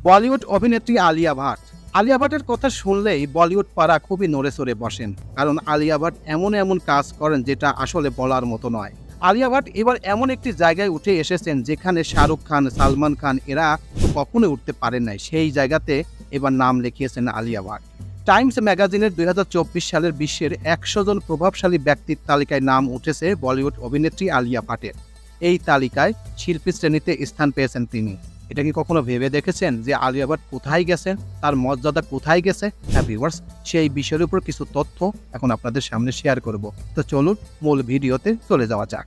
বলিউড অভিনেত্রী আলিয়া ভাট। আলিয়া ভাটের কথা শুনলেই বলিউড পাড়া খুবই নড়ে চড়ে বসেন, কারণ আলিয়া ভাট এমন এমন কাজ করেন যেটা আসলে বলার মতো নয়। আলিয়া ভাট এবার এমন একটি জায়গায় উঠে এসেছেন যেখানে শাহরুখ খান, সালমান খান এরা তো কখনোই উঠতে পারেন নাই। সেই জায়গাতে এবার নাম লিখিয়েছেন আলিয়া ভাট। টাইমস ম্যাগাজিনের ২০২৪ সালের বিশ্বের ১০০ জন প্রভাবশালী ব্যক্তির তালিকায় নাম উঠেছে বলিউড অভিনেত্রী আলিয়া ভাটের। এই তালিকায় শিল্পী শ্রেণীতে স্থান পেয়েছেন তিনি। এটা কি কখনো ভেবে দেখেছেন যে আলিয়া ভাট কোথায় গেছেন, তার মর্যাদা কোথায় গেছে? হ্যাঁ ভিউয়ার্স, সেই বিষয়ের উপর কিছু তথ্য এখন আপনাদের সামনে শেয়ার করব। তো চলুন মূল ভিডিওতে চলে যাওয়া যাক।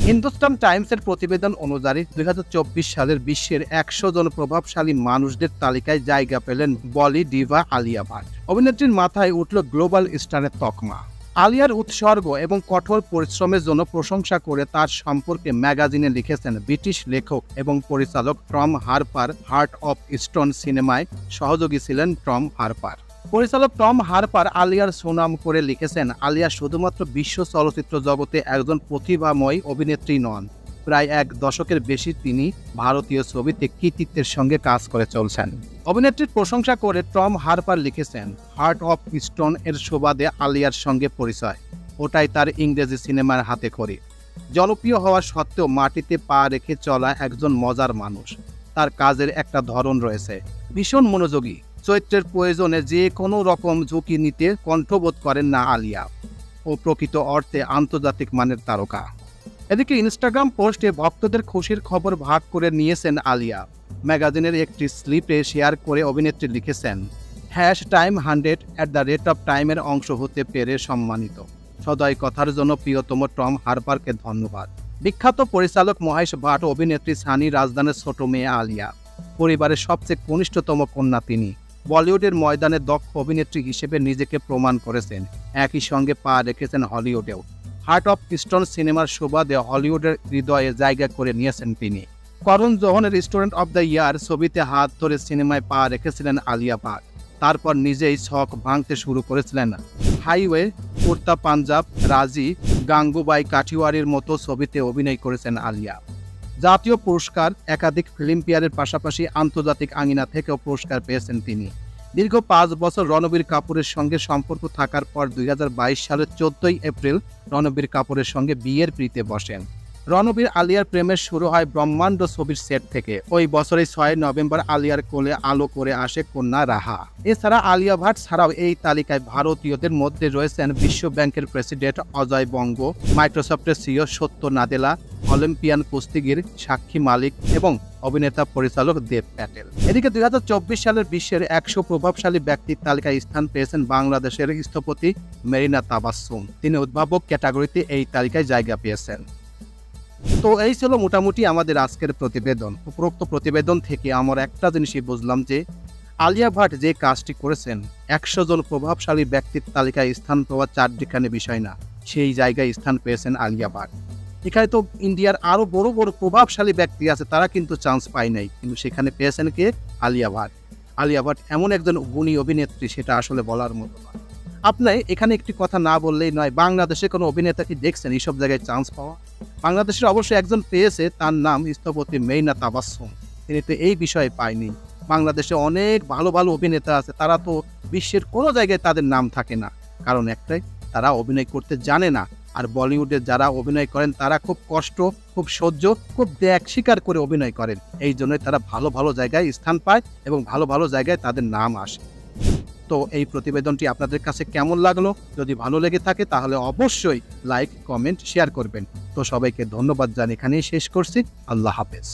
হিন্দুস্তান টাইমসের প্রতিবেদন অনুযায়ী ২০২৪ সালের বিশ্বের ১০০ জন প্রভাবশালী মানুষদের তালিকায় জায়গা পেলেন বলি ডিভা আলিয়া ভাট। অভিনেত্রীর মাথায় উঠল গ্লোবাল স্টারের তকমা। আলিয়ার উৎসর্গ এবং কঠোর পরিশ্রমের জন্য প্রশংসা করে তার সম্পর্কে ম্যাগাজিনে লিখেছেন ব্রিটিশ লেখক এবং পরিচালক Tom Harper. Heart of stone সিনেমায় সহযোগী ছিলেন টম হারপার। পরিচালক টম হারপার আলিয়ার সুনাম করে লিখেছেন, আলিয়া শুধুমাত্র বিশ্ব চলচ্চিত্র জগতে একজন প্রতিভাময় অভিনেত্রী নন, প্রায় এক দশকের বেশি তিনি ভারতীয় ছবিতে কৃতিত্বের সঙ্গে কাজ করে চলছেন। অভিনেত্রীর প্রশংসা করে টম হারপার লিখেছেন, হার্ট অফ স্টোন এর সুবাদে আলিয়ার সঙ্গে পরিচয়, ওটাই তার ইংরেজি সিনেমার হাতে খড়ি। জনপ্রিয় হওয়া সত্ত্বেও মাটিতে পা রেখে চলা একজন মজার মানুষ। তার কাজের একটা ধরন রয়েছে, ভীষণ মনোযোগী। চরিত্রের প্রয়োজনে যে কোনো রকম ঝুঁকি নিতে কণ্ঠবোধ করেন না আলিয়া। ও প্রকৃত অর্থে আন্তর্জাতিক মানের তারকা। এদিকে ইনস্টাগ্রাম পোস্টে ভক্তদের খুশির খবর ভাগ করে নিয়েছেন আলিয়া। ম্যাগাজিনের একটি স্লিপে শেয়ার করে অভিনেত্রী লিখেছেন, #100@time-এর অংশ হতে পেরে সম্মানিত। সদয় কথার জন্য প্রিয়তম টম হারপারকে ধন্যবাদ। বিখ্যাত পরিচালক মহেশ ভাট, অভিনেত্রী সানি রাজদানের ছোট মেয়ে আলিয়া। পরিবারের সবচেয়ে কনিষ্ঠতম কন্যা তিনি। বলিউডের ময়দানে দক্ষ অভিনেত্রী হিসেবে নিজেকে প্রমাণ করেছেন, একই সঙ্গে পা রেখেছেন হলিউডেও। হার্ট অফ স্টোন সিনেমার সুবাদে হলিউডের হৃদয়ে জায়গা করে নিয়েছেন তিনি। করণ জোহরের স্টুডেন্ট অব দ্য ইয়ার ছবিতে হাত ধরে সিনেমায় পা রেখেছিলেন আলিয়া ভাট। তারপর নিজেই ছক ভাঙতে শুরু করেছিলেন। হাইওয়ে, কুর্তা পাঞ্জাব, রাজি, গাঙ্গুবাই কাঠিওয়ারির মতো ছবিতে অভিনয় করেছেন আলিয়া। জাতীয় পুরস্কার, একাধিক ফিল্মফেয়ারের পাশাপাশি আন্তর্জাতিক আঙিনা থেকেও পুরস্কার পেয়েছেন তিনি। দীর্ঘ ৫ বছর রণবীর কাপুরের সঙ্গে সম্পর্ক থাকার পর ২০২২ সালের ১৪ই এপ্রিল রণবীর কাপুরের সঙ্গে বিয়ের প্রীতে বসেন। রণবীর আলিয়ার প্রেমের শুরু হয় ব্রহ্মাণ্ড ছবির সেট থেকে। ওই বছরের ৬ নভেম্বর আলিয়ার কোলে আলো করে আসে কন্যা রাহা। এছাড়া আলিয়া ভাট ছাড়াও এই তালিকায় ভারতীয়দের মধ্যে রয়েছেন বিশ্ব ব্যাংকের প্রেসিডেন্ট অজয় বঙ্গ, মাইক্রোসফটের সিইও সত্য নাদেলা, অলিম্পিয়ান কুস্তিগির সাক্ষী মালিক এবং অভিনেতা পরিচালক দেব প্যাটেল। এদিকে ২০২৪ সালের বিশ্বের ১০০ প্রভাবশালী ব্যক্তির তালিকায় স্থান পেয়েছেন বাংলাদেশের স্থপতি মেরিনা তাবাসসুম। তিনি উদ্ভাবক ক্যাটাগরিতে এই তালিকায় জায়গা পেয়েছেন। তো এই ছিল মোটামুটি আমাদের আজকের প্রতিবেদন। উপরোক্ত প্রতিবেদন থেকে আমরা একটা জিনিসই বুঝলাম যে আলিয়া ভাট যে কাজটি করেছেন, ১০০ জন প্রভাবশালী ব্যক্তির তালিকায় স্থান পাওয়া চারটিখানি বিষয় না, সেই জায়গায় স্থান পেয়েছেন আলিয়া ভাট। এখানে তো ইন্ডিয়ার আরো বড় বড় প্রভাবশালী ব্যক্তি আছে, তারা কিন্তু চান্স পায় নাই, কিন্তু সেখানে পেয়েছেন কে? আলিয়া ভাট। আলিয়া ভাট এমন একজন গুণী অভিনেত্রী, সেটা আসলে বলার মতো নয়। আপনি এখানে একটি কথা না বললেই নয়, বাংলাদেশে কোনো অভিনেতা কি দেখছেন এইসব জায়গায় চান্স পাওয়া? বাংলাদেশের অবশ্যই একজন পেয়েছে, তার নাম স্থপতি মেরিনা তাবাসসুম। তিনি তো এই বিষয়ে পায়নি। বাংলাদেশে অনেক ভালো ভালো অভিনেতা আছে, তারা তো বিশ্বের কোনো জায়গায় তাদের নাম থাকে না। কারণ একটাই, তারা অভিনয় করতে জানে না। আর বলিউডে যারা অভিনয় করেন তারা খুব কষ্ট, খুব সহ্য, খুব ত্যাগ স্বীকার করে অভিনয় করেন। এই জন্যই তারা ভালো ভালো জায়গায় স্থান পায় এবং ভালো ভালো জায়গায় তাদের নাম আসে। তো এই প্রতিবেদনটি আপনাদের কাছে কেমন লাগলো? যদি ভালো লেগে থাকে তাহলে অবশ্যই লাইক, কমেন্ট, শেয়ার করবেন। তো সবাইকে ধন্যবাদ জানিয়ে এখানেই শেষ করছি। আল্লাহ হাফেজ।